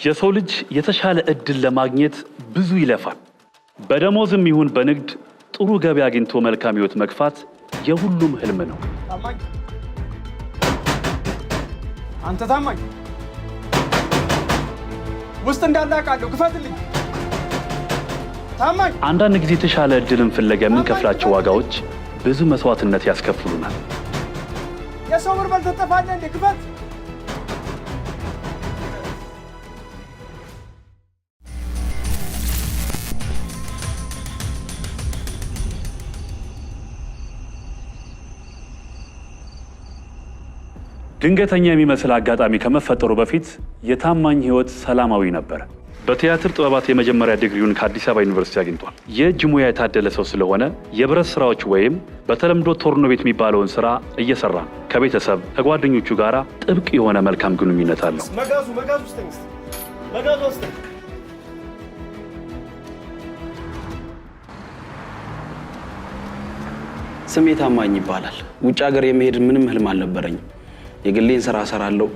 የሰው ልጅ የተሻለ እድል ለማግኘት ብዙ ይለፋል። በደሞዝም ይሁን በንግድ ጥሩ ገቢ አግኝቶ መልካም ህይወት መግፋት የሁሉም ህልም ነው። ታማኝ አንተ ታማኝ ውስጥ እንዳላቃለሁ ክፈትልኝ። ታማኝ አንዳንድ ጊዜ የተሻለ እድልን ፍለጋ የምንከፍላቸው ዋጋዎች ብዙ መስዋዕትነት ያስከፍሉናል። የሰው ብር በልተጠፋለ እንዴ? ክፈት። ድንገተኛ የሚመስል አጋጣሚ ከመፈጠሩ በፊት የታማኝ ህይወት ሰላማዊ ነበር። በቲያትር ጥበባት የመጀመሪያ ዲግሪውን ከአዲስ አበባ ዩኒቨርሲቲ አግኝቷል። የእጅ ሙያ የታደለ ሰው ስለሆነ የብረት ስራዎች ወይም በተለምዶ ቶርኖ ቤት የሚባለውን ስራ እየሰራ ከቤተሰብ ከጓደኞቹ ጋር ጥብቅ የሆነ መልካም ግንኙነት አለው። መጋዙ ውስጥ ስሜ ታማኝ ይባላል። ውጭ ሀገር የመሄድ ምንም ህልም አልነበረኝም። የግሌን ስራ እሰራለሁ፣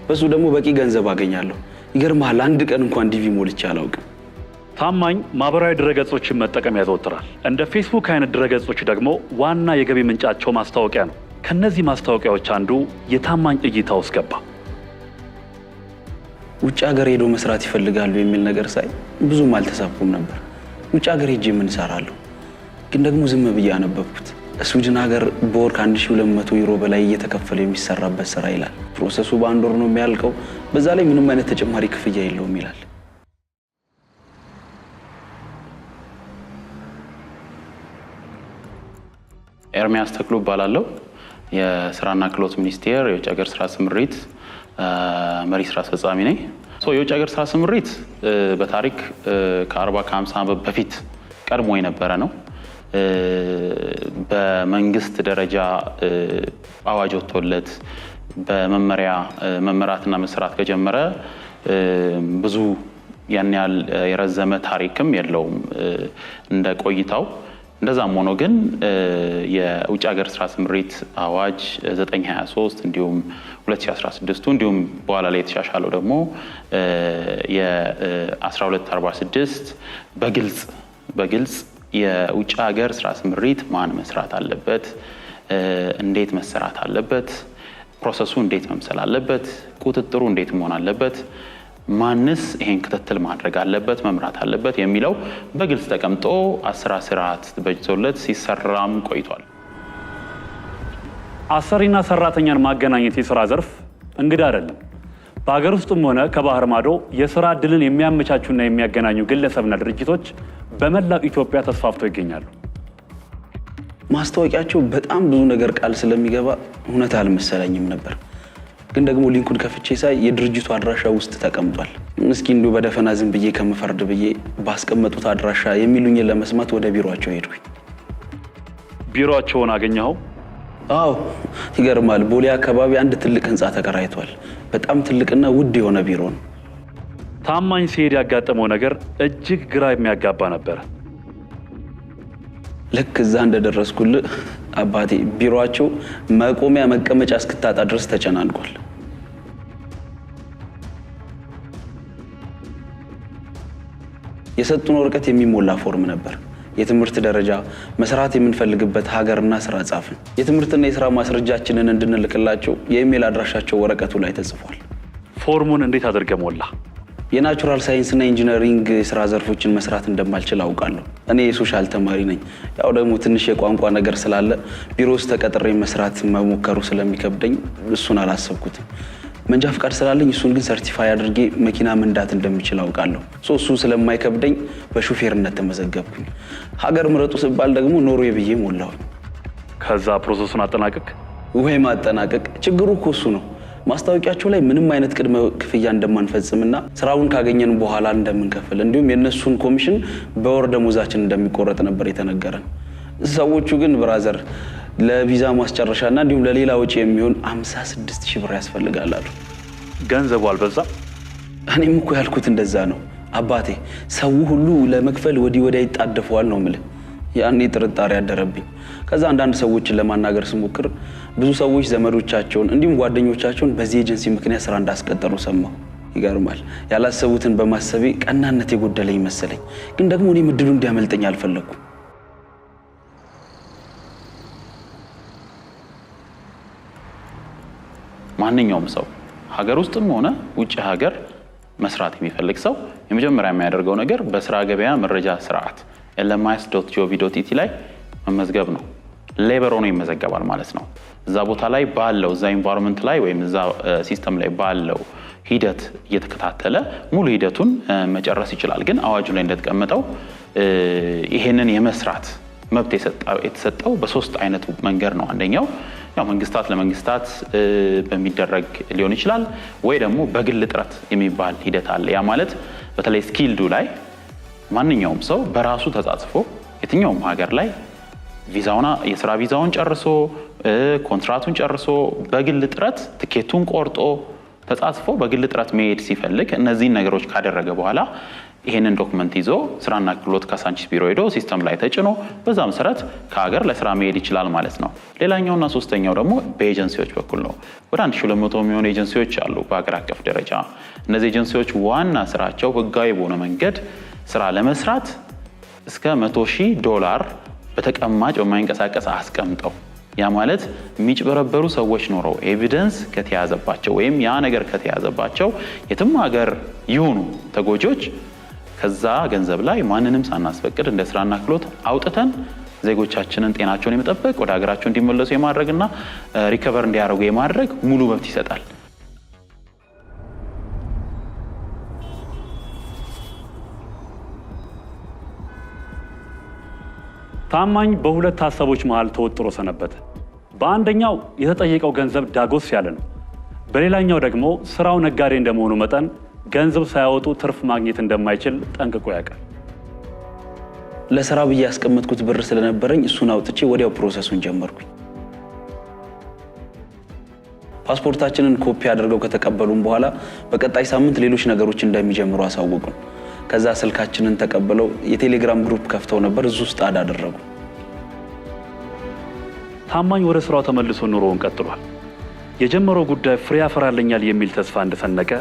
በሱ ደግሞ በቂ ገንዘብ አገኛለሁ። ይገርማል፣ አንድ ቀን እንኳን ዲቪ ሞልቼ አላውቅም። ታማኝ ማህበራዊ ድረገጾችን መጠቀም ያዘወትራል። እንደ ፌስቡክ አይነት ድረገጾች ደግሞ ዋና የገቢ ምንጫቸው ማስታወቂያ ነው። ከነዚህ ማስታወቂያዎች አንዱ የታማኝ እይታ ውስጥ ገባ። ውጭ ሀገር ሄዶ መስራት ይፈልጋሉ የሚል ነገር ሳይ ብዙም አልተሳብኩም ነበር። ውጭ ሀገር ሄጄ ምን እሰራለሁ? ግን ደግሞ ዝም ብዬ አነበብኩት። ስዊድን ሀገር በወር ከ1200 ዩሮ በላይ እየተከፈለ የሚሰራበት ስራ ይላል። ፕሮሰሱ በአንድ ወር ነው የሚያልቀው። በዛ ላይ ምንም አይነት ተጨማሪ ክፍያ የለውም ይላል። ኤርሚያስ ተክሉ እባላለሁ። የስራና ክህሎት ሚኒስቴር የውጭ ሀገር ስራ ስምሪት መሪ ስራ አስፈጻሚ ነኝ። የውጭ ሀገር ስራ ስምሪት በታሪክ ከ40 ከ50 ዓመት በፊት ቀድሞ የነበረ ነው። በመንግስት ደረጃ አዋጅ ወጥቶለት በመመሪያ መመራትና መስራት ከጀመረ ብዙ ያን ያህል የረዘመ ታሪክም የለውም እንደ ቆይታው። እንደዛም ሆኖ ግን የውጭ ሀገር ስራ ስምሪት አዋጅ 923 እንዲሁም 2016 እንዲሁም በኋላ ላይ የተሻሻለው ደግሞ የ1246 በግልጽ የውጭ ሀገር ስራ ስምሪት ማን መስራት አለበት፣ እንዴት መሰራት አለበት፣ ፕሮሰሱ እንዴት መምሰል አለበት፣ ቁጥጥሩ እንዴት መሆን አለበት፣ ማንስ ይሄን ክትትል ማድረግ አለበት መምራት አለበት የሚለው በግልጽ ተቀምጦ ስርዓት በጅቶለት ሲሰራም ቆይቷል። አሰሪና ሰራተኛን ማገናኘት የሥራ ዘርፍ እንግዳ አይደለም። በሀገር ውስጥም ሆነ ከባህር ማዶ የሥራ ዕድልን የሚያመቻቹና የሚያገናኙ ግለሰብና ድርጅቶች በመላው ኢትዮጵያ ተስፋፍተው ይገኛሉ። ማስታወቂያቸው በጣም ብዙ ነገር ቃል ስለሚገባ እውነት አልመሰለኝም ነበር። ግን ደግሞ ሊንኩን ከፍቼ ሳይ የድርጅቱ አድራሻ ውስጥ ተቀምጧል። እስኪ እንዲሁ በደፈና ዝም ብዬ ከመፈርድ ብዬ ባስቀመጡት አድራሻ የሚሉኝን ለመስማት ወደ ቢሮአቸው ሄድኩኝ። ቢሮአቸውን አገኘኸው? አዎ፣ ይገርማል። ቦሌ አካባቢ አንድ ትልቅ ህንፃ ተከራይቷል። በጣም ትልቅና ውድ የሆነ ቢሮ ነው። ታማኝ ሲሄድ ያጋጠመው ነገር እጅግ ግራ የሚያጋባ ነበር። ልክ እዛ እንደደረስኩልህ አባቴ ቢሮአቸው መቆሚያ መቀመጫ እስክታጣ ድረስ ተጨናንቋል። የሰጡን ወረቀት የሚሞላ ፎርም ነበር። የትምህርት ደረጃ፣ መስራት የምንፈልግበት ሀገርና ስራ ጻፍን። የትምህርትና የስራ ማስረጃችንን እንድንልክላቸው የኢሜል አድራሻቸው ወረቀቱ ላይ ተጽፏል። ፎርሙን እንዴት አድርገህ ሞላ? የናቹራል ሳይንስና ኢንጂነሪንግ የስራ ዘርፎችን መስራት እንደማልችል አውቃለሁ። እኔ የሶሻል ተማሪ ነኝ። ያው ደግሞ ትንሽ የቋንቋ ነገር ስላለ ቢሮ ውስጥ ተቀጥሬ መስራት መሞከሩ ስለሚከብደኝ እሱን አላሰብኩትም። መንጃ ፍቃድ ስላለኝ እሱን ግን ሰርቲፋይ አድርጌ መኪና መንዳት እንደምችል አውቃለሁ። እሱ ስለማይከብደኝ በሹፌርነት ተመዘገብኩኝ። ሀገር ምረጡ ሲባል ደግሞ ኖርዌይ ብዬ ሞላሁኝ። ከዛ ፕሮሰሱን አጠናቀቅ ወይ ማጠናቀቅ? ችግሩ እኮ እሱ ነው። ማስታወቂያቸው ላይ ምንም አይነት ቅድመ ክፍያ እንደማንፈጽምና ስራውን ካገኘን በኋላ እንደምንከፍል እንዲሁም የነሱን ኮሚሽን በወር ደሞዛችን እንደሚቆረጥ ነበር የተነገረን። ሰዎቹ ግን ብራዘር ለቪዛ ማስጨረሻና እንዲሁም ለሌላ ወጪ የሚሆን 56,000 ብር ያስፈልጋል አሉ። ገንዘቡ አልበዛ? እኔም እኮ ያልኩት እንደዛ ነው አባቴ። ሰው ሁሉ ለመክፈል ወዲህ ወዲያ ይጣደፈዋል ነው የምልህ። ያኔ ጥርጣሬ ያደረብኝ። ከዛ አንዳንድ ሰዎችን ለማናገር ስሞክር ብዙ ሰዎች ዘመዶቻቸውን እንዲሁም ጓደኞቻቸውን በዚህ ኤጀንሲ ምክንያት ስራ እንዳስቀጠሉ ሰማሁ። ይገርማል። ያላሰቡትን በማሰቤ ቀናነት የጎደለኝ መሰለኝ። ግን ደግሞ እኔ ምድሉ እንዲያመልጠኝ አልፈለኩም። ማንኛውም ሰው ሀገር ውስጥም ሆነ ውጭ ሀገር መስራት የሚፈልግ ሰው የመጀመሪያ የሚያደርገው ነገር በስራ ገበያ መረጃ ስርዓት lmis.gov.it ላይ መመዝገብ ነው። ሌበር ሆኖ ይመዘገባል ማለት ነው። እዛ ቦታ ላይ ባለው እዛ ኢንቫይሮንመንት ላይ ወይም እዛ ሲስተም ላይ ባለው ሂደት እየተከታተለ ሙሉ ሂደቱን መጨረስ ይችላል። ግን አዋጁ ላይ እንደተቀመጠው ይሄንን የመስራት መብት የተሰጠው በሶስት አይነት መንገድ ነው። አንደኛው ያው መንግስታት ለመንግስታት በሚደረግ ሊሆን ይችላል ወይ ደግሞ በግል ጥረት የሚባል ሂደት አለ። ያ ማለት በተለይ ስኪልዱ ላይ ማንኛውም ሰው በራሱ ተጻጽፎ የትኛውም ሀገር ላይ የስራ ቪዛውን ጨርሶ ኮንትራቱን ጨርሶ በግል ጥረት ትኬቱን ቆርጦ ተጻጽፎ በግል ጥረት መሄድ ሲፈልግ እነዚህን ነገሮች ካደረገ በኋላ ይሄንን ዶክመንት ይዞ ስራና ክህሎት ካሳንቺስ ቢሮ ሄዶ ሲስተም ላይ ተጭኖ በዛ መሰረት ከሀገር ለስራ መሄድ ይችላል ማለት ነው። ሌላኛውና ሶስተኛው ደግሞ በኤጀንሲዎች በኩል ነው። ወደ 1200 የሚሆኑ ኤጀንሲዎች አሉ በሀገር አቀፍ ደረጃ። እነዚህ ኤጀንሲዎች ዋና ስራቸው ህጋዊ በሆነ መንገድ ስራ ለመስራት እስከ $100,000 በተቀማጭ በማይንቀሳቀስ አስቀምጠው ያ ማለት የሚጭበረበሩ ሰዎች ኖረው ኤቪደንስ ከተያዘባቸው ወይም ያ ነገር ከተያዘባቸው የትም ሀገር ይሁኑ ተጎጆች ከዛ ገንዘብ ላይ ማንንም ሳናስፈቅድ እንደ ስራና ክህሎት አውጥተን ዜጎቻችንን ጤናቸውን የመጠበቅ ወደ ሀገራቸው እንዲመለሱ የማድረግና ሪከቨር እንዲያደርጉ የማድረግ ሙሉ መብት ይሰጣል። ታማኝ በሁለት ሀሳቦች መሃል ተወጥሮ ሰነበተ። በአንደኛው የተጠየቀው ገንዘብ ዳጎስ ያለ ነው። በሌላኛው ደግሞ ስራው ነጋዴ እንደመሆኑ መጠን ገንዘብ ሳያወጡ ትርፍ ማግኘት እንደማይችል ጠንቅቆ ያውቃል። ለስራ ብዬ ያስቀመጥኩት ብር ስለነበረኝ እሱን አውጥቼ ወዲያው ፕሮሰሱን ጀመርኩኝ። ፓስፖርታችንን ኮፒ አድርገው ከተቀበሉን በኋላ በቀጣይ ሳምንት ሌሎች ነገሮች እንደሚጀምሩ አሳወቁን። ከዛ ስልካችንን ተቀበለው የቴሌግራም ግሩፕ ከፍተው ነበር። እሱ ውስጥ አደረጉ። ታማኝ ወደ ስራው ተመልሶ ኑሮውን ቀጥሏል። የጀመረው ጉዳይ ፍሬ ያፈራልኛል የሚል ተስፋ እንደሰነቀ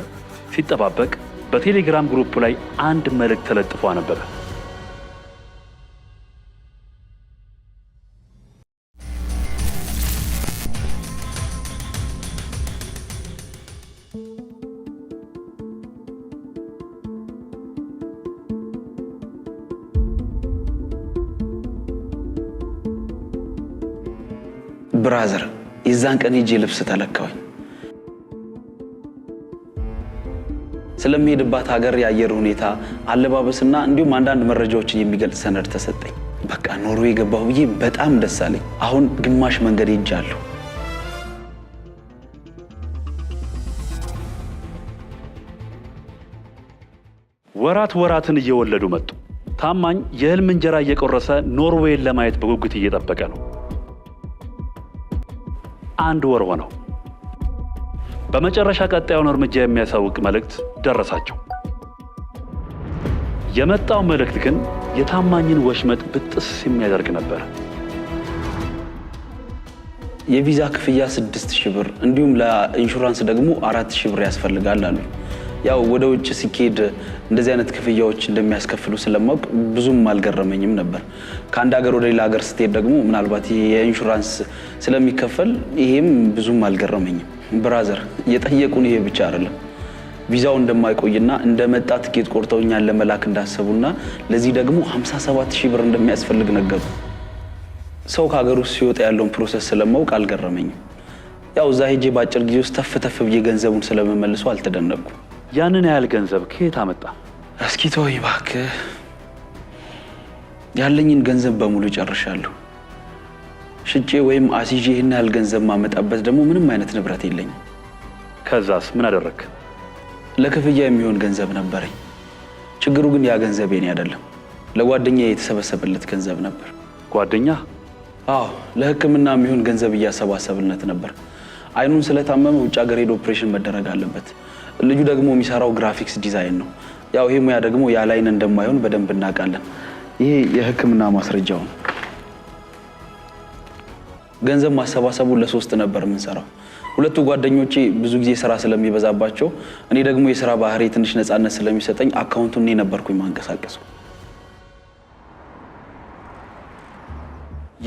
ሲጠባበቅ በቴሌግራም ግሩፕ ላይ አንድ መልእክት ተለጥፎ አነበበ። ብራዘር የዛን ቀን ሄጄ ልብስ ተለካሁኝ። ስለሚሄድባት ሀገር የአየር ሁኔታ፣ አለባበስና እንዲሁም አንዳንድ መረጃዎችን የሚገልጽ ሰነድ ተሰጠኝ። በቃ ኖርዌይ ገባሁ ብዬ በጣም ደስ አለኝ። አሁን ግማሽ መንገድ ሄጃለሁ። ወራትን እየወለዱ መጡ። ታማኝ የህልም እንጀራ እየቆረሰ ኖርዌይን ለማየት በጉጉት እየጠበቀ ነው። 1 ወር ሆነው። በመጨረሻ ቀጣዩን እርምጃ የሚያሳውቅ መልእክት ደረሳቸው። የመጣው መልእክት ግን የታማኝን ወሽመጥ ብጥስ የሚያደርግ ነበር። የቪዛ ክፍያ 6,000 ብር እንዲሁም ለኢንሹራንስ ደግሞ 4,000 ብር ያስፈልጋል አሉ። ያው ወደ ውጭ ሲኬድ እንደዚህ አይነት ክፍያዎች እንደሚያስከፍሉ ስለማውቅ ብዙም አልገረመኝም ነበር። ከአንድ ሀገር ወደ ሌላ ሀገር ስትሄድ ደግሞ ምናልባት የኢንሹራንስ ስለሚከፈል ይሄም ብዙም አልገረመኝም። ብራዘር የጠየቁን ይሄ ብቻ አይደለም። ቪዛው እንደማይቆይና እንደመጣ ትኬት ቆርጠው እኛን ለመላክ እንዳሰቡና ለዚህ ደግሞ 57,000 ብር እንደሚያስፈልግ ነገሩ። ሰው ከሀገር ውስጥ ሲወጣ ያለውን ፕሮሰስ ስለማውቅ አልገረመኝም። ያው እዛ ሄጄ በአጭር ጊዜ ውስጥ ተፍ ብዬ ገንዘቡን ስለመመልሰው አልተደነቅኩም። ያንን ያህል ገንዘብ ከየት አመጣ? እስኪ ተወኝ እባክህ። ያለኝን ገንዘብ በሙሉ ጨርሻለሁ። ሽጬ ወይም አስይዤ ይህን ያህል ገንዘብ ማመጣበት ደግሞ ምንም አይነት ንብረት የለኝም። ከዛስ ምን አደረክ? ለክፍያ የሚሆን ገንዘብ ነበረኝ። ችግሩ ግን ያ ገንዘብ የኔ አይደለም፣ ለጓደኛዬ የተሰበሰበለት ገንዘብ ነበር። ጓደኛ? አዎ፣ ለሕክምና የሚሆን ገንዘብ እያሰባሰብለት ነበር። አይኑን ስለታመመ ውጭ ሀገር ሄዶ ኦፕሬሽን መደረግ አለበት። ልጁ ደግሞ የሚሰራው ግራፊክስ ዲዛይን ነው። ያው ይሄ ሙያ ደግሞ ያለ አይን እንደማይሆን በደንብ እናውቃለን። ይሄ የሕክምና ማስረጃው ነው። ገንዘብ ማሰባሰቡ ለሶስት ነበር የምንሰራው። ሁለቱ ጓደኞቼ ብዙ ጊዜ ስራ ስለሚበዛባቸው እኔ ደግሞ የስራ ባህሪ ትንሽ ነፃነት ስለሚሰጠኝ አካውንቱን እኔ ነበርኩኝ ማንቀሳቀሰው።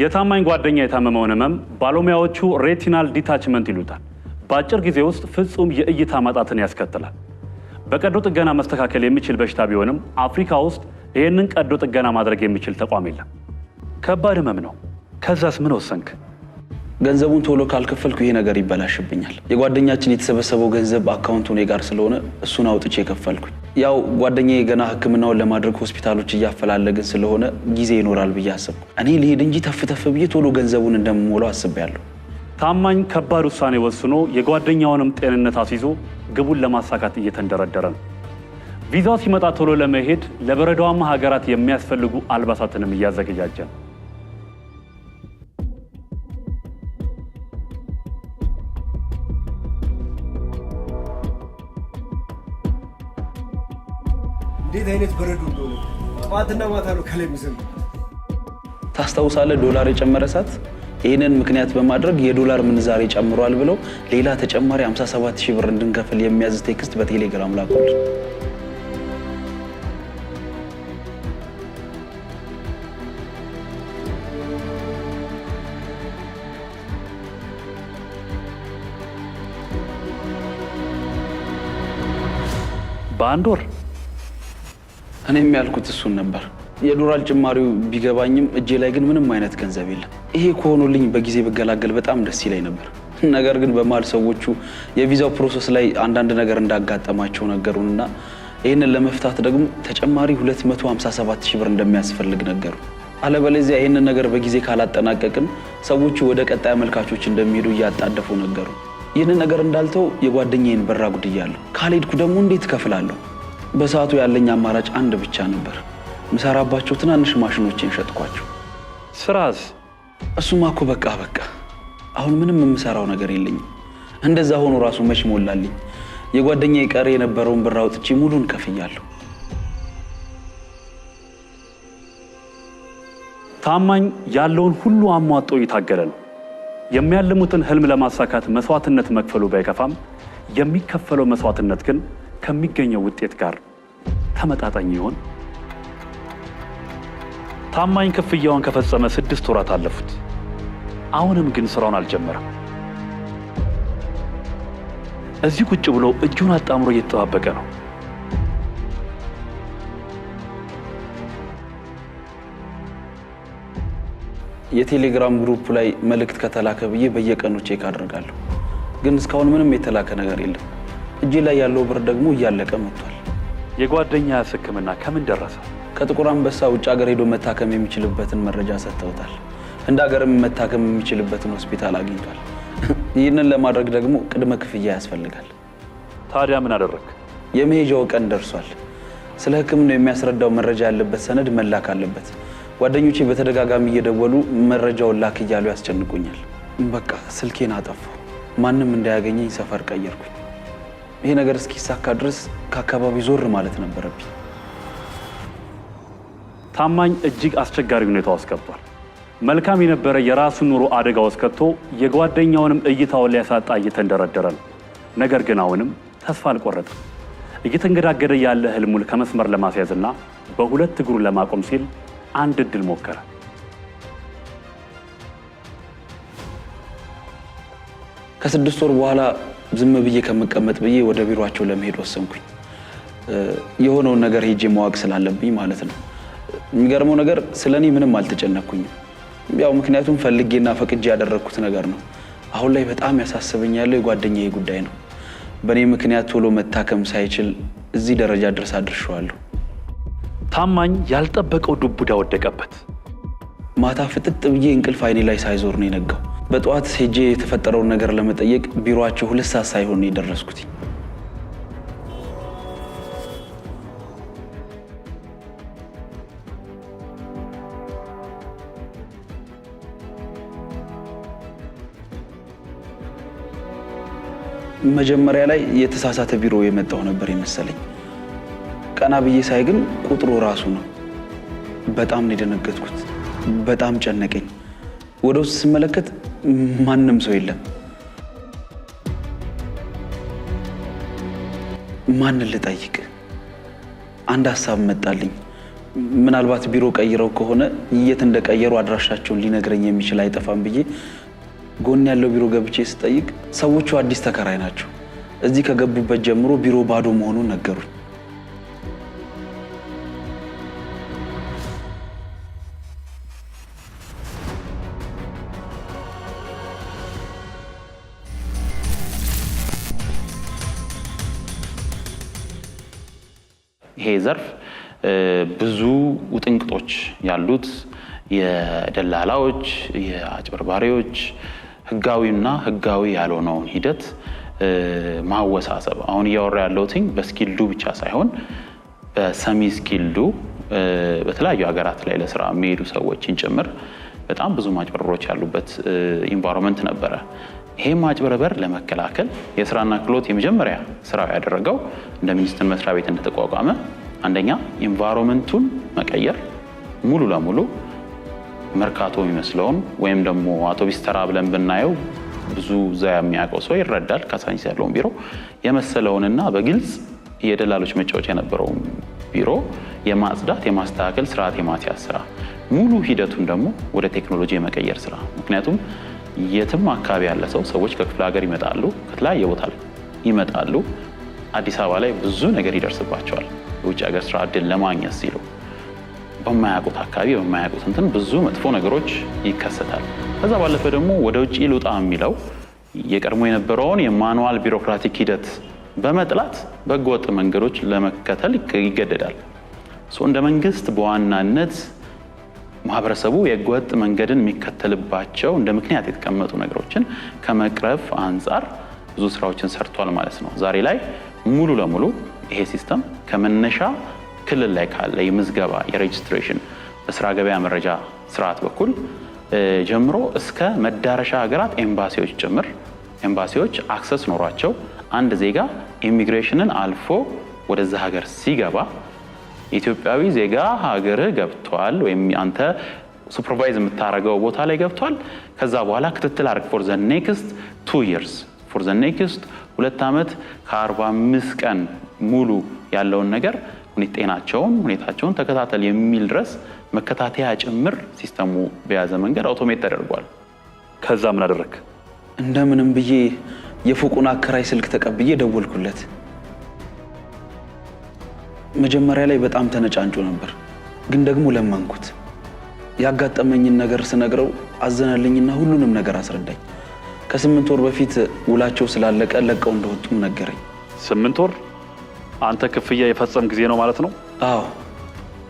የታማኝ ጓደኛ የታመመውን ህመም ባለሙያዎቹ ሬቲናል ዲታችመንት ይሉታል። በአጭር ጊዜ ውስጥ ፍጹም የእይታ ማጣትን ያስከትላል። በቀዶ ጥገና መስተካከል የሚችል በሽታ ቢሆንም አፍሪካ ውስጥ ይህንን ቀዶ ጥገና ማድረግ የሚችል ተቋም የለም። ከባድ ህመም ነው። ከዛስ ምን ወሰንክ? ገንዘቡን ቶሎ ካልከፈልኩ ይሄ ነገር ይበላሽብኛል። የጓደኛችን የተሰበሰበው ገንዘብ አካውንቱ እኔ ጋር ስለሆነ እሱን አውጥቼ ከፈልኩኝ። ያው ጓደኛዬ ገና ህክምናውን ለማድረግ ሆስፒታሎች እያፈላለግን ስለሆነ ጊዜ ይኖራል ብዬ አሰብኩ። እኔ ልሄድ እንጂ ተፍተፍ ብዬ ቶሎ ገንዘቡን እንደምሞላው አስቤያለሁ። ታማኝ ከባድ ውሳኔ ወስኖ የጓደኛውንም ጤንነት አስይዞ ግቡን ለማሳካት እየተንደረደረ ነው። ቪዛው ሲመጣ ቶሎ ለመሄድ ለበረዷማ ሀገራት የሚያስፈልጉ አልባሳትንም እያዘገጃጀ ነው። እንዴት አይነት በረዶ እንደሆነ ጠዋትና ማታ ነው ከላይ የሚዘንብ። ታስታውሳለህ? ዶላር የጨመረ ሰዓት ይህንን ምክንያት በማድረግ የዶላር ምንዛሬ ጨምሯል ብለው ሌላ ተጨማሪ 57,000 ብር እንድንከፍል የሚያዝ ቴክስት በቴሌግራም ላኩልን። በአንድ ወር እኔም ያልኩት እሱን ነበር። የዶላር ጭማሪው ቢገባኝም እጄ ላይ ግን ምንም አይነት ገንዘብ የለም። ይሄ ከሆኑልኝ በጊዜ ብገላገል በጣም ደስ ይለኝ ነበር። ነገር ግን በመሀል ሰዎቹ የቪዛው ፕሮሰስ ላይ አንዳንድ ነገር እንዳጋጠማቸው ነገሩንና ይህንን ለመፍታት ደግሞ ተጨማሪ 257,000 ብር እንደሚያስፈልግ ነገሩ። አለበለዚያ ይህንን ነገር በጊዜ ካላጠናቀቅን ሰዎቹ ወደ ቀጣይ አመልካቾች እንደሚሄዱ እያጣደፉ ነገሩ። ይህንን ነገር እንዳልተው የጓደኛዬን በር አጉድያለሁ። ካልሄድኩ ደግሞ እንዴት እከፍላለሁ? በሰዓቱ ያለኝ አማራጭ አንድ ብቻ ነበር። ምሰራባቸው ትናንሽ ማሽኖችን ሸጥኳቸው። ስራስ? እሱማ እኮ በቃ አሁን ምንም የምሰራው ነገር የለኝም። እንደዛ ሆኖ ራሱ መች ሞላልኝ። የጓደኛዬ ቀሪ የነበረውን ብር አውጥቼ ሙሉን ከፍያለሁ። ታማኝ ያለውን ሁሉ አሟጦ እየታገለ ነው። የሚያልሙትን ህልም ለማሳካት መስዋዕትነት መክፈሉ ባይከፋም የሚከፈለው መስዋዕትነት ግን ከሚገኘው ውጤት ጋር ተመጣጣኝ ይሆን? ታማኝ ክፍያውን ከፈጸመ 6 ወራት አለፉት። አሁንም ግን ስራውን አልጀመረም። እዚህ ቁጭ ብሎ እጁን አጣምሮ እየተጠባበቀ ነው። የቴሌግራም ግሩፕ ላይ መልእክት ከተላከ ብዬ በየቀኑ ቼክ አደርጋለሁ። ግን እስካሁን ምንም የተላከ ነገር የለም። እጄ ላይ ያለው ብር ደግሞ እያለቀ መጥቷል። የጓደኛ ህክምና ከምን ደረሰ? ከጥቁር አንበሳ ውጭ ሀገር ሄዶ መታከም የሚችልበትን መረጃ ሰጥተውታል። እንደ ሀገርም መታከም የሚችልበትን ሆስፒታል አግኝቷል። ይህንን ለማድረግ ደግሞ ቅድመ ክፍያ ያስፈልጋል። ታዲያ ምን አደረግ? የመሄጃው ቀን ደርሷል። ስለ ህክምናው የሚያስረዳው መረጃ ያለበት ሰነድ መላክ አለበት። ጓደኞቼ በተደጋጋሚ እየደወሉ መረጃውን ላክ እያሉ ያስጨንቁኛል። በቃ ስልኬን አጠፋው። ማንም እንዳያገኘኝ ሰፈር ቀየርኩኝ። ይሄ ነገር እስኪሳካ ድረስ ከአካባቢ ዞር ማለት ነበረብኝ። ታማኝ እጅግ አስቸጋሪ ሁኔታ ውስጥ ገብቷል። መልካም የነበረ የራሱን ኑሮ አደጋ ውስጥ ከቶ የጓደኛውንም እይታውን ሊያሳጣ እየተንደረደረ ነው። ነገር ግን አሁንም ተስፋ አልቆረጠም። እየተንገዳገደ ያለ ህልሙን ከመስመር ለማስያዝና በሁለት እግሩ ለማቆም ሲል አንድ እድል ሞከረ። ከ6 ወር በኋላ ዝም ብዬ ከመቀመጥ ብዬ ወደ ቢሮአቸው ለመሄድ ወሰንኩኝ። የሆነውን ነገር ሄጄ ማወቅ ስላለብኝ ማለት ነው። የሚገርመው ነገር ስለኔ ምንም አልተጨነኩኝም። ያው ምክንያቱም ፈልጌና ፈቅጄ ያደረኩት ነገር ነው። አሁን ላይ በጣም ያሳስበኝ ያለው የጓደኛዬ ጉዳይ ነው። በእኔ ምክንያት ቶሎ መታከም ሳይችል እዚህ ደረጃ ድረስ አድርሼዋለሁ። ታማኝ ያልጠበቀው ዱብዳ ወደቀበት። ማታ ፍጥጥ ብዬ እንቅልፍ አይኔ ላይ ሳይዞር ነው የነጋው። በጠዋት ሄጄ የተፈጠረውን ነገር ለመጠየቅ ቢሮአቸው 2 ሰዓት ሳይሆን ነው የደረስኩት። መጀመሪያ ላይ የተሳሳተ ቢሮ የመጣው ነበር የመሰለኝ። ቀና ብዬ ሳይ ግን ቁጥሩ ራሱ ነው። በጣም ነው የደነገጥኩት። በጣም ጨነቀኝ። ወደ ውስጥ ስመለከት ማንም ሰው የለም። ማንን ልጠይቅ? አንድ ሀሳብ መጣልኝ። ምናልባት ቢሮ ቀይረው ከሆነ የት እንደቀየሩ አድራሻቸውን ሊነግረኝ የሚችል አይጠፋም ብዬ ጎን ያለው ቢሮ ገብቼ ስጠይቅ ሰዎቹ አዲስ ተከራይ ናቸው። እዚህ ከገቡበት ጀምሮ ቢሮ ባዶ መሆኑን ነገሩኝ። ይሄ ዘርፍ ብዙ ውጥንቅጦች ያሉት የደላላዎች፣ የአጭበርባሪዎች ህጋዊና ህጋዊ ያልሆነውን ሂደት ማወሳሰብ አሁን እያወራ ያለሁትኝ በስኪልዱ ብቻ ሳይሆን በሰሚ ስኪልዱ በተለያዩ ሀገራት ላይ ለስራ የሚሄዱ ሰዎችን ጭምር በጣም ብዙ ማጭበርበሮች ያሉበት ኢንቫይሮንመንት ነበረ። ይሄ ማጭበርበር ለመከላከል የስራና ክህሎት የመጀመሪያ ስራው ያደረገው እንደ ሚኒስቴር መስሪያ ቤት እንደተቋቋመ አንደኛ ኢንቫይሮንመንቱን መቀየር፣ ሙሉ ለሙሉ መርካቶ የሚመስለውን ወይም ደግሞ አውቶቡስ ተራ ብለን ብናየው ብዙ እዛ የሚያውቀው ሰው ይረዳል። ካሳንቺስ ያለውን ቢሮ የመሰለውንና በግልጽ የደላሎች መጫወቻ የነበረውን ቢሮ የማጽዳት፣ የማስተካከል፣ ስርዓት የማስያዝ ስራ፣ ሙሉ ሂደቱን ደግሞ ወደ ቴክኖሎጂ የመቀየር ስራ። ምክንያቱም የትም አካባቢ ያለ ሰው ሰዎች ከክፍለ ሀገር ይመጣሉ፣ ከተለያየ ቦታ ላይ ይመጣሉ። አዲስ አበባ ላይ ብዙ ነገር ይደርስባቸዋል። የውጭ ሀገር ስራ እድል ለማግኘት ሲሉ በማያውቁት አካባቢ በማያውቁት እንትን ብዙ መጥፎ ነገሮች ይከሰታል። ከዛ ባለፈ ደግሞ ወደ ውጭ ልውጣ የሚለው የቀድሞ የነበረውን የማኑዋል ቢሮክራቲክ ሂደት በመጥላት በህገወጥ መንገዶች ለመከተል ይገደዳል። እንደ መንግስት በዋናነት ማህበረሰቡ የህገወጥ መንገድን የሚከተልባቸው እንደ ምክንያት የተቀመጡ ነገሮችን ከመቅረፍ አንጻር ብዙ ስራዎችን ሰርቷል ማለት ነው። ዛሬ ላይ ሙሉ ለሙሉ ይሄ ሲስተም ከመነሻ ክልል ላይ ካለ የምዝገባ የሬጅስትሬሽን በስራ ገበያ መረጃ ስርዓት በኩል ጀምሮ እስከ መዳረሻ ሀገራት ኤምባሲዎች ጭምር ኤምባሲዎች አክሰስ ኖሯቸው አንድ ዜጋ ኢሚግሬሽንን አልፎ ወደዛ ሀገር ሲገባ ኢትዮጵያዊ ዜጋ ሀገርህ ገብቷል ወይም አንተ ሱፐርቫይዝ የምታደርገው ቦታ ላይ ገብቷል፣ ከዛ በኋላ ክትትል አድርግ ፎር ዘ ኔክስት 2 years ፎር ዘ ኔክስት 2 ዓመት ከ45 ቀን ሙሉ ያለውን ነገር ጤናቸውን ሁኔታቸውን ተከታተል የሚል ድረስ መከታተያ ጭምር ሲስተሙ በያዘ መንገድ አውቶሜት ተደርጓል። ከዛ ምን አደረክ? እንደምንም ብዬ የፎቁን አከራይ ስልክ ተቀብዬ ደወልኩለት። መጀመሪያ ላይ በጣም ተነጫንጮ ነበር፣ ግን ደግሞ ለማንኩት። ያጋጠመኝን ነገር ስነግረው አዘነልኝና ሁሉንም ነገር አስረዳኝ። ከ8 ወር በፊት ውላቸው ስላለቀ ለቀው እንደወጡም ነገረኝ። 8 ወር? አንተ ክፍያ የፈጸም ጊዜ ነው ማለት ነው? አዎ።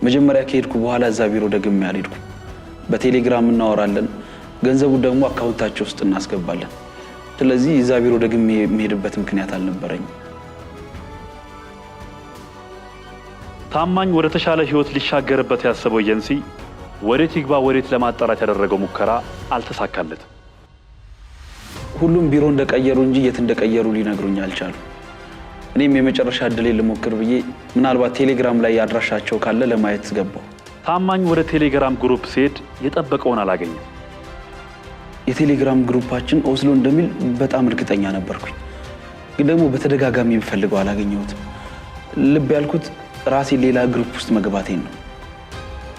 መጀመሪያ ከሄድኩ በኋላ እዛ ቢሮ ደግሜ አልሄድኩም። በቴሌግራም እናወራለን፣ ገንዘቡ ደግሞ አካውንታቸው ውስጥ እናስገባለን። ስለዚህ እዛ ቢሮ ደግሜ የምሄድበት ምክንያት አልነበረኝም። ታማኝ ወደ ተሻለ ህይወት ሊሻገርበት ያሰበው ኤጀንሲ ወዴት ይግባ ወዴት ለማጣራት ያደረገው ሙከራ አልተሳካለትም። ሁሉም ቢሮ እንደቀየሩ እንጂ የት እንደቀየሩ ሊነግሩኝ አልቻሉ። እኔም የመጨረሻ እድሌ ልሞክር ብዬ ምናልባት ቴሌግራም ላይ ያድራሻቸው ካለ ለማየት ገባሁ። ታማኝ ወደ ቴሌግራም ግሩፕ ሲሄድ የጠበቀውን አላገኘም። የቴሌግራም ግሩፓችን ኦስሎ እንደሚል በጣም እርግጠኛ ነበርኩኝ፣ ግን ደግሞ በተደጋጋሚ የምፈልገው አላገኘሁትም። ልብ ያልኩት ራሴ ሌላ ግሩፕ ውስጥ መግባቴን ነው።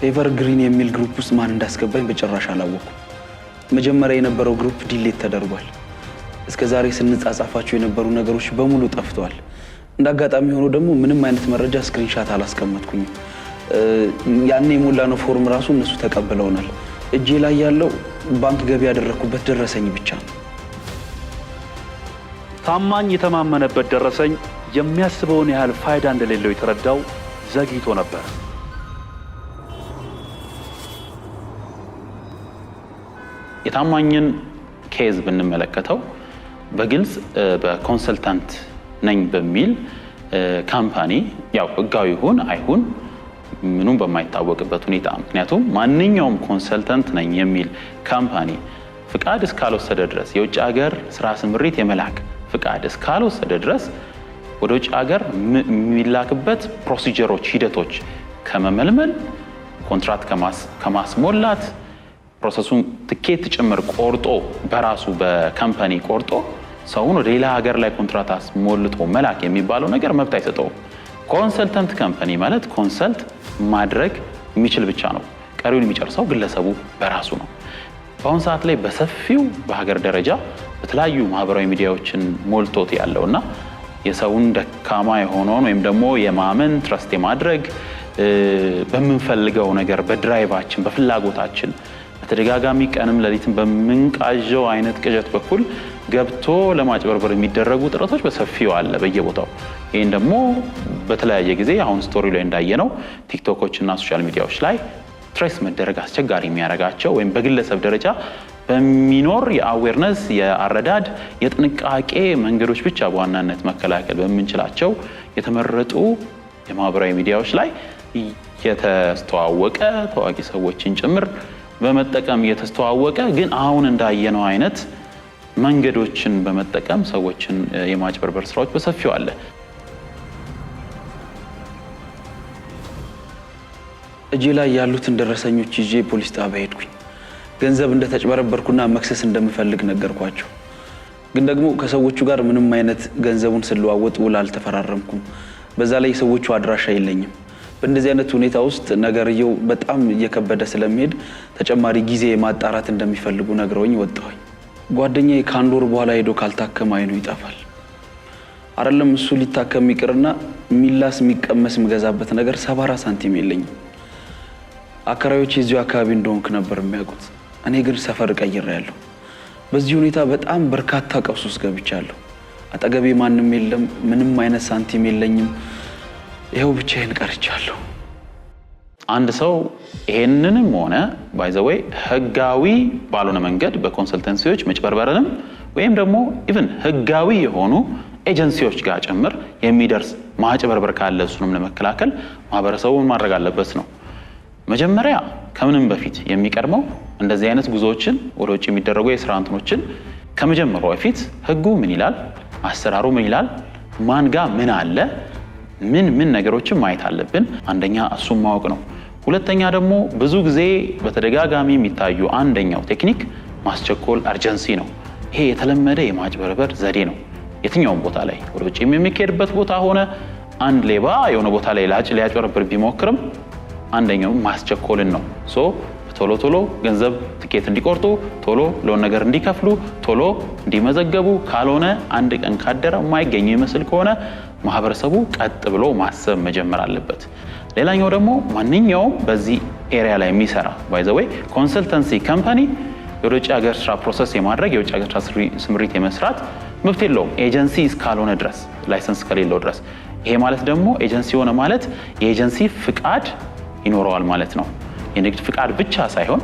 ኤቨርግሪን የሚል ግሩፕ ውስጥ ማን እንዳስገባኝ በጭራሽ አላወኩም። መጀመሪያ የነበረው ግሩፕ ዲሌት ተደርጓል። እስከዛሬ ስንጻጻፋቸው የነበሩ ነገሮች በሙሉ ጠፍተዋል። እንዳጋጣሚ ሆኖ ደግሞ ምንም አይነት መረጃ ስክሪንሻት አላስቀመጥኩኝም። ያኔ የሞላነው ፎርም ራሱ እነሱ ተቀብለውናል። እጄ ላይ ያለው ባንክ ገቢ ያደረኩበት ደረሰኝ ብቻ ነው። ታማኝ የተማመነበት ደረሰኝ የሚያስበውን ያህል ፋይዳ እንደሌለው የተረዳው ዘግይቶ ነበር። የታማኝን ኬዝ ብንመለከተው በግልጽ በኮንሰልታንት ነኝ በሚል ካምፓኒ ያው ህጋዊ ይሁን አይሁን ምኑም በማይታወቅበት ሁኔታ ምክንያቱም ማንኛውም ኮንሰልታንት ነኝ የሚል ካምፓኒ ፍቃድ እስካልወሰደ ድረስ የውጭ ሀገር ስራ ስምሪት የመላክ ፍቃድ እስካልወሰደ ድረስ ወደ ውጭ ሀገር የሚላክበት ፕሮሲጀሮች ሂደቶች ከመመልመል ኮንትራክት ከማስሞላት ፕሮሰሱን ትኬት ጭምር ቆርጦ በራሱ በካምፓኒ ቆርጦ ሰውን ወደ ሌላ ሀገር ላይ ኮንትራት አስሞልቶ መላክ የሚባለው ነገር መብት አይሰጠውም። ኮንሰልተንት ካምፓኒ ማለት ኮንሰልት ማድረግ የሚችል ብቻ ነው። ቀሪውን የሚጨርሰው ግለሰቡ በራሱ ነው። በአሁኑ ሰዓት ላይ በሰፊው በሀገር ደረጃ በተለያዩ ማህበራዊ ሚዲያዎችን ሞልቶት ያለውና የሰውን ደካማ የሆነውን ወይም ደግሞ የማመን ትረስት የማድረግ በምንፈልገው ነገር በድራይቫችን በፍላጎታችን በተደጋጋሚ ቀንም ሌሊትም በምንቃዠው አይነት ቅዠት በኩል ገብቶ ለማጭበርበር የሚደረጉ ጥረቶች በሰፊው አለ በየቦታው። ይህን ደግሞ በተለያየ ጊዜ አሁን ስቶሪ ላይ እንዳየነው ቲክቶኮች እና ሶሻል ሚዲያዎች ላይ ትሬስ መደረግ አስቸጋሪ የሚያደርጋቸው ወይም በግለሰብ ደረጃ በሚኖር የአዌርነስ የአረዳድ የጥንቃቄ መንገዶች ብቻ በዋናነት መከላከል በምንችላቸው የተመረጡ የማህበራዊ ሚዲያዎች ላይ የተስተዋወቀ ታዋቂ ሰዎችን ጭምር በመጠቀም የተስተዋወቀ ግን አሁን እንዳየነው አይነት መንገዶችን በመጠቀም ሰዎችን የማጭበርበር ስራዎች በሰፊው አለ። እጄ ላይ ያሉትን ደረሰኞች ይዤ ፖሊስ ጣቢያ ሄድኩኝ። ገንዘብ እንደተጭበረበርኩና መክሰስ እንደምፈልግ ነገርኳቸው። ግን ደግሞ ከሰዎቹ ጋር ምንም አይነት ገንዘቡን ስለዋወጥ ውል አልተፈራረምኩም። በዛ ላይ ሰዎቹ አድራሻ የለኝም። በእንደዚህ አይነት ሁኔታ ውስጥ ነገርየው በጣም እየከበደ ስለሚሄድ ተጨማሪ ጊዜ ማጣራት እንደሚፈልጉ ነግረውኝ ወጣሁኝ። ጓደኛዬ ከአንድ ወር በኋላ ሄዶ ካልታከመ አይኑ ይጠፋል። አይደለም እሱ ሊታከም ይቅርና ሚላስ የሚቀመስ ምገዛበት ነገር 70 ሳንቲም የለኝም። አከራዮች የዚሁ አካባቢ እንደሆንክ ነበር የሚያውቁት። እኔ ግን ሰፈር ቀይሬያለሁ። በዚህ ሁኔታ በጣም በርካታ ቀውስ ውስጥ ገብቻለሁ። አጠገቤ ማንም የለም፣ ምንም አይነት ሳንቲም የለኝም። ይኸው ብቻዬን ቀርቻለሁ። አንድ ሰው ይሄንንም ሆነ ባይ ዘ ዌይ ህጋዊ ባልሆነ መንገድ በኮንሰልተንሲዎች መጭበርበርንም ወይም ደግሞ ኢቭን ህጋዊ የሆኑ ኤጀንሲዎች ጋር ጭምር የሚደርስ ማጭበርበር ካለ እሱንም ለመከላከል ማህበረሰቡን ማድረግ አለበት ነው። መጀመሪያ ከምንም በፊት የሚቀድመው እንደዚህ አይነት ጉዞዎችን ወደ ውጭ የሚደረጉ የስራ እንትኖችን ከመጀመሩ በፊት ህጉ ምን ይላል፣ አሰራሩ ምን ይላል፣ ማን ጋር ምን አለ፣ ምን ነገሮችን ማየት አለብን። አንደኛ እሱን ማወቅ ነው። ሁለተኛ ደግሞ ብዙ ጊዜ በተደጋጋሚ የሚታዩ አንደኛው ቴክኒክ ማስቸኮል አርጀንሲ ነው። ይሄ የተለመደ የማጭበርበር ዘዴ ነው። የትኛውም ቦታ ላይ ወደ ውጭ የሚካሄድበት ቦታ ሆነ አንድ ሌባ የሆነ ቦታ ላይ ሊያጭበረብር ቢሞክርም አንደኛው ማስቸኮልን ነው። ቶሎ ገንዘብ ትኬት እንዲቆርጡ፣ ቶሎ ለሆነ ነገር እንዲከፍሉ፣ ቶሎ እንዲመዘገቡ፣ ካልሆነ አንድ ቀን ካደረ የማይገኝ ይመስል ከሆነ ማህበረሰቡ ቀጥ ብሎ ማሰብ መጀመር አለበት። ሌላኛው ደግሞ ማንኛውም በዚህ ኤሪያ ላይ የሚሰራ ባይ ዘ ዌይ ኮንሰልተንሲ ካምፓኒ የወደ ውጭ ሀገር ስራ ፕሮሰስ የማድረግ የውጭ ሀገር ስራ ስምሪት የመስራት መብት የለውም ኤጀንሲ እስካልሆነ ድረስ፣ ላይሰንስ ከሌለው ድረስ። ይሄ ማለት ደግሞ ኤጀንሲ ሆነ ማለት የኤጀንሲ ፍቃድ ይኖረዋል ማለት ነው። የንግድ ፍቃድ ብቻ ሳይሆን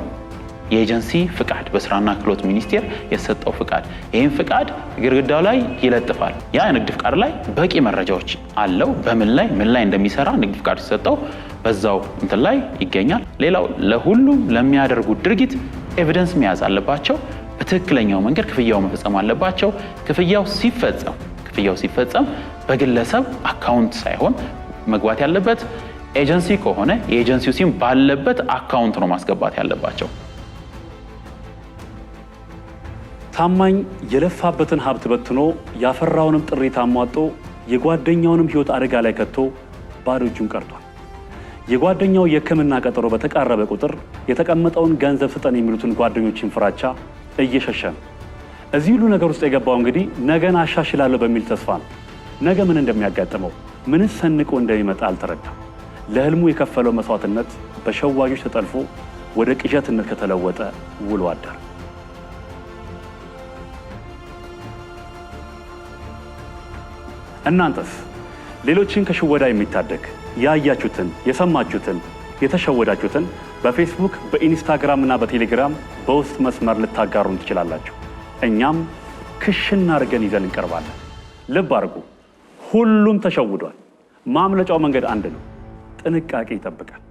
የኤጀንሲ ፍቃድ በስራና ክህሎት ሚኒስቴር የተሰጠው ፍቃድ፣ ይህን ፍቃድ ግድግዳው ላይ ይለጥፋል። ያ የንግድ ፍቃድ ላይ በቂ መረጃዎች አለው። ምን ላይ እንደሚሰራ ንግድ ፍቃድ ሲሰጠው በዛው እንትን ላይ ይገኛል። ሌላው ለሁሉም ለሚያደርጉት ድርጊት ኤቪደንስ መያዝ አለባቸው። በትክክለኛው መንገድ ክፍያው መፈጸም አለባቸው። ክፍያው ሲፈጸም በግለሰብ አካውንት ሳይሆን መግባት ያለበት ኤጀንሲ ከሆነ የኤጀንሲው ሲም ባለበት አካውንት ነው ማስገባት ያለባቸው። ታማኝ የለፋበትን ሀብት በትኖ ያፈራውንም ጥሪት አሟጦ የጓደኛውንም ህይወት አደጋ ላይ ከቶ ባዶ እጁን ቀርቷል። የጓደኛው የሕክምና ቀጠሮ በተቃረበ ቁጥር የተቀመጠውን ገንዘብ ስጠን የሚሉትን ጓደኞችን ፍራቻ እየሸሸ ነው። እዚህ ሁሉ ነገር ውስጥ የገባው እንግዲህ ነገን አሻሽላለሁ በሚል ተስፋ ነው። ነገ ምን እንደሚያጋጥመው ምንስ ሰንቆ እንደሚመጣ አልተረዳም። ለህልሙ የከፈለው መስዋዕትነት በሸዋጊዎች ተጠልፎ ወደ ቅዠትነት ከተለወጠ ውሎ አደረ። እናንተስ ሌሎችን ከሽወዳ የሚታደግ ያያችሁትን፣ የሰማችሁትን፣ የተሸወዳችሁትን በፌስቡክ በኢንስታግራም እና በቴሌግራም በውስጥ መስመር ልታጋሩን ትችላላችሁ። እኛም ክሽና አድርገን ይዘን እንቀርባለን። ልብ አድርጉ፣ ሁሉም ተሸውዷል። ማምለጫው መንገድ አንድ ነው። ጥንቃቄ ይጠብቃል።